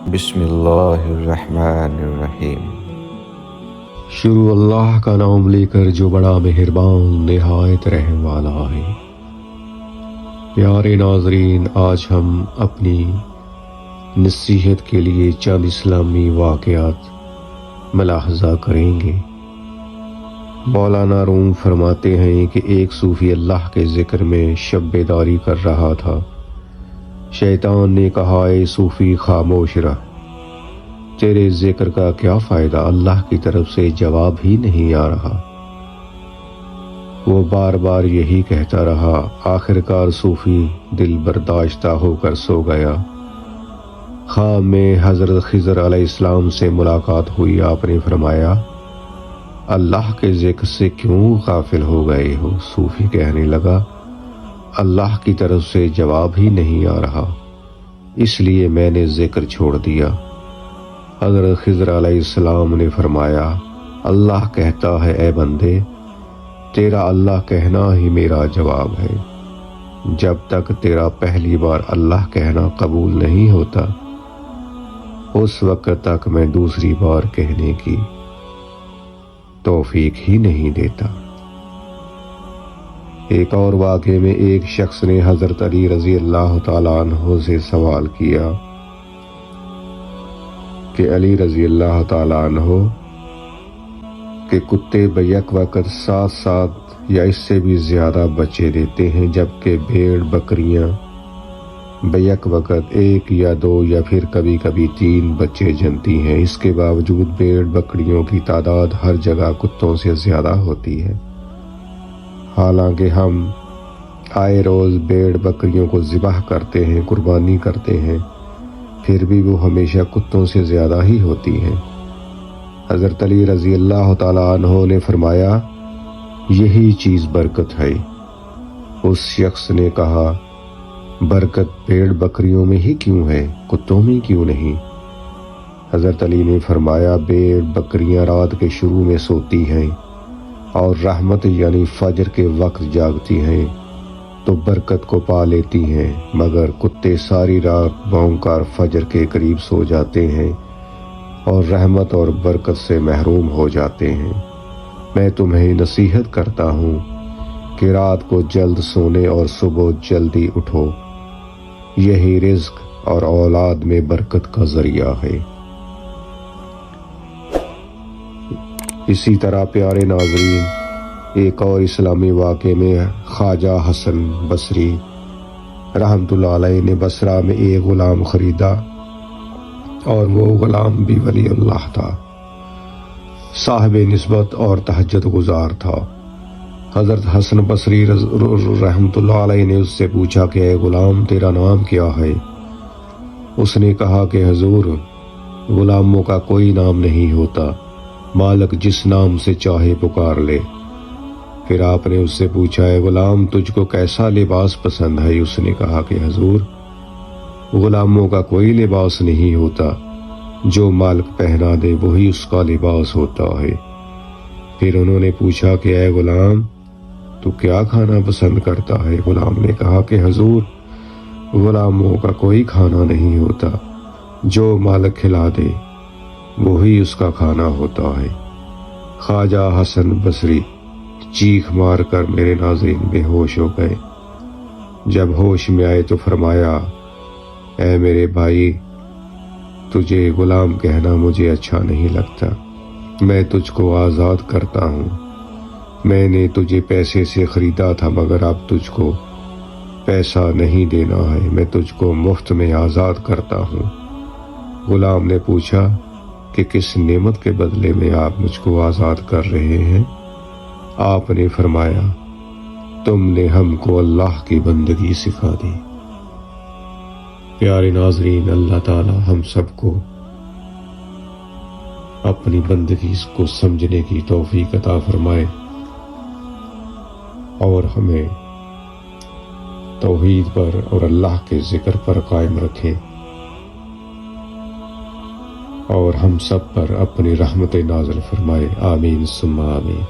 بسم اللہ الرحمن الرحیم۔ شروع اللہ کا نام لے کر جو بڑا مہربان نہایت رحم والا ہے۔ پیارے ناظرین، آج ہم اپنی نصیحت کے لیے چند اسلامی واقعات ملاحظہ کریں گے۔ مولانا روم فرماتے ہیں کہ ایک صوفی اللہ کے ذکر میں شب بیداری کر رہا تھا۔ شیطان نے کہا، اے صوفی خاموش رہ، تیرے ذکر کا کیا فائدہ، اللہ کی طرف سے جواب ہی نہیں آ رہا۔ وہ بار بار یہی کہتا رہا۔ آخرکار صوفی دل برداشتہ ہو کر سو گیا۔ خواب میں حضرت خضر علیہ السلام سے ملاقات ہوئی۔ آپ نے فرمایا، اللہ کے ذکر سے کیوں غافل ہو گئے ہو؟ صوفی کہنے لگا، اللہ کی طرف سے جواب ہی نہیں آ رہا، اس لیے میں نے ذکر چھوڑ دیا۔ حضرت خضر علیہ السلام نے فرمایا، اللہ کہتا ہے، اے بندے، تیرا اللہ کہنا ہی میرا جواب ہے۔ جب تک تیرا پہلی بار اللہ کہنا قبول نہیں ہوتا، اس وقت تک میں دوسری بار کہنے کی توفیق ہی نہیں دیتا۔ ایک اور واقعے میں ایک شخص نے حضرت علی رضی اللہ تعالیٰ عنہ سے سوال کیا کہ علی رضی اللہ تعالیٰ عنہ کہ کتے بیک وقت 7 یا اس سے بھی زیادہ بچے دیتے ہیں، جبکہ بھیڑ بکریاں بیک وقت 1 یا 2 یا پھر کبھی کبھی 3 بچے جنتی ہیں۔ اس کے باوجود بھیڑ بکریوں کی تعداد ہر جگہ کتوں سے زیادہ ہوتی ہے۔ حالانکہ ہم آئے روز بھیڑ بکریوں کو ذبح کرتے ہیں، قربانی کرتے ہیں، پھر بھی وہ ہمیشہ کتوں سے زیادہ ہی ہوتی ہیں۔ حضرت علی رضی اللہ تعالیٰ عنہ نے فرمایا، یہی چیز برکت ہے۔ اس شخص نے کہا، برکت بھیڑ بکریوں میں ہی کیوں ہے، کتوں میں کیوں نہیں؟ حضرت علی نے فرمایا، بھیڑ بکریاں رات کے شروع میں سوتی ہیں اور رحمت یعنی فجر کے وقت جاگتی ہیں تو برکت کو پا لیتی ہیں، مگر کتے ساری رات بھونک کر فجر کے قریب سو جاتے ہیں اور رحمت اور برکت سے محروم ہو جاتے ہیں۔ میں تمہیں نصیحت کرتا ہوں کہ رات کو جلد سونے اور صبح جلدی اٹھو، یہی رزق اور اولاد میں برکت کا ذریعہ ہے۔ اسی طرح پیارے ناظرین، ایک اور اسلامی واقعے میں خواجہ حسن بصری رحمۃ اللہ علیہ نے بصرہ میں ایک غلام خریدا، اور وہ غلام بھی ولی اللہ تھا، صاحب نسبت اور تہجد گزار تھا۔ حضرت حسن بصری رحمۃ اللہ علیہ نے اس سے پوچھا کہ اے غلام، تیرا نام کیا ہے؟ اس نے کہا کہ حضور، غلاموں کا کوئی نام نہیں ہوتا، مالک جس نام سے چاہے پکار لے۔ پھر آپ نے اس سے پوچھا، اے غلام، تجھ کو کیسا لباس پسند ہے؟ اس نے کہا کہ حضور، غلاموں کا کوئی لباس نہیں ہوتا، جو مالک پہنا دے وہی اس کا لباس ہوتا ہے۔ پھر انہوں نے پوچھا کہ اے غلام، تو کیا کھانا پسند کرتا ہے؟ غلام نے کہا کہ حضور، غلاموں کا کوئی کھانا نہیں ہوتا، جو مالک کھلا دے وہی اس کا کھانا ہوتا ہے۔ خواجہ حسن بصری چیخ مار کر میرے ناظرین بے ہوش ہو گئے۔ جب ہوش میں آئے تو فرمایا، اے میرے بھائی، تجھے غلام کہنا مجھے اچھا نہیں لگتا، میں تجھ کو آزاد کرتا ہوں۔ میں نے تجھے پیسے سے خریدا تھا، مگر اب تجھ کو پیسہ نہیں دینا ہے، میں تجھ کو مفت میں آزاد کرتا ہوں۔ غلام نے پوچھا کہ کس نعمت کے بدلے میں آپ مجھ کو آزاد کر رہے ہیں؟ آپ نے فرمایا، تم نے ہم کو اللہ کی بندگی سکھا دی۔ پیارے ناظرین، اللہ تعالی ہم سب کو اپنی بندگی کو سمجھنے کی توفیق عطا فرمائے اور ہمیں توحید پر اور اللہ کے ذکر پر قائم رکھے، اور ہم سب پر اپنی رحمت نازل فرمائے۔ آمین ثم آمین۔